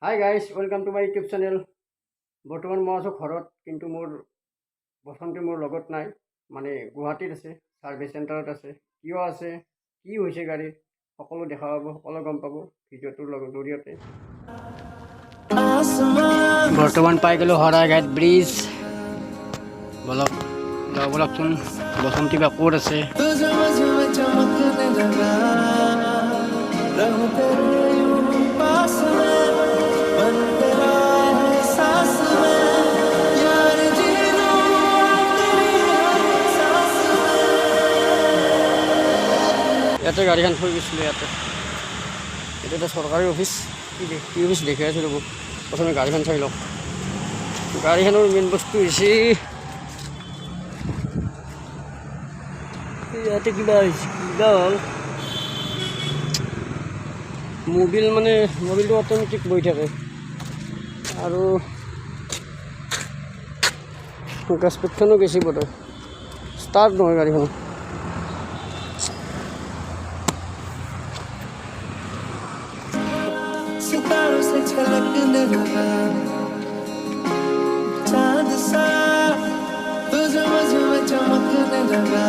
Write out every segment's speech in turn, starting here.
Hi guys, welcome to my YouTube channel. বৰ্তমান মই আছোঁ ঘৰত, কিন্তু মোৰ বসন্তি মোৰ লগত নাই, মানে গুৱাহাটীত আছে, সাৰ্ভিস চেণ্টাৰত আছে। কিয় আছে, কি হৈছে গাড়ীত, সকলো দেখা পাব, সকলো গম পাব ভিডিঅ'টোৰ জৰিয়তে। বৰ্তমান পাই গ'লোঁ হৰাঘাট ব্ৰিজ। বলকচোন বসন্তি বা ক'ত আছে। ইয়াতে গাড়ীখন থৈ গৈছিলোঁ। ইয়াতে এইটো এটা চৰকাৰী অফিচ। কি অফিচ দেখি আছোঁ ৰ'ব, প্ৰথমে গাড়ীখন চাই লওক। গাড়ীখনৰ মেইন বস্তু হৈছে ইয়াতে কিবা হ'ল, মবিলটো অট'মেটিক বহি থাকে আৰু গছপেটখনো বেছি বতৰ ষ্টাৰ্ট নহয় গাড়ীখন। सितारों से छलकने लगा चांद सा तुझे मुझे चमकने लगा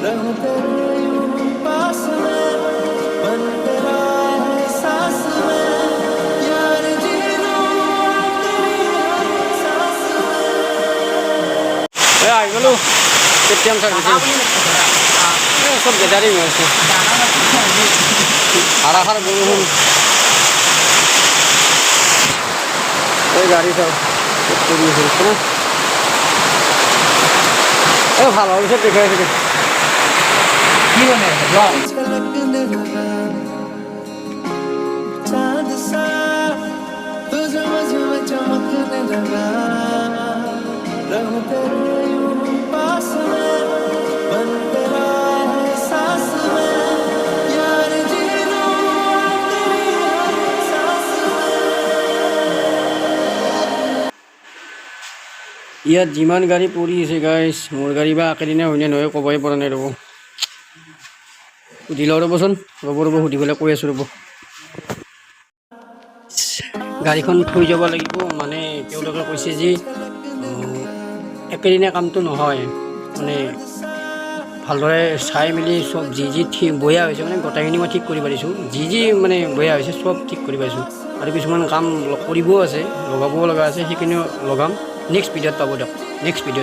रहूं तेरे यूं पास में बन तेरा एहसास में यार जी लूं तेरी हर सांस में। आई बोलो कितने सब गदारी में से हाराहार बरষুণ। এই গাড়ী চাও কৰি আছে না, এই ভাল হোৱাৰ পিছত দেখাই আছে কি মানে চাঁদ সা তুঝে মুঝে চমকনে লगा रहूं तेरे यूं पास में बन तेरा एहसास में यार जी लूं तेरी हर सांस में। ইয়াত যিমান গাড়ী পৰি আছে গাইছ, মোৰ গাড়ী বা একেদিনা হয়নে নহয় ক'বই পৰা নাই। ৰ'ব সুধি লওঁ ৰ'বচোন, ৰ'ব সুধি পেলাই কৈ আছোঁ ৰ'ব। গাড়ীখন থৈ যাব লাগিব, মানে তেওঁলোকে কৈছে যে একেদিনা কামটো নহয়, মানে ভালদৰে চাই মেলি চব যি ঠিক বেয়া হৈছে, মানে গোটেইখিনি মই ঠিক কৰি পাৰিছোঁ। যি মানে বেয়া হৈছে চব ঠিক কৰি পাৰিছোঁ, আৰু কিছুমান কাম কৰিবও আছে, লগাবও লগা আছে, সেইখিনিও লগাম। নেক্সট ভিডিঅ'ত পাব দিয়ক, নেক্সট ভিডিঅ'ত।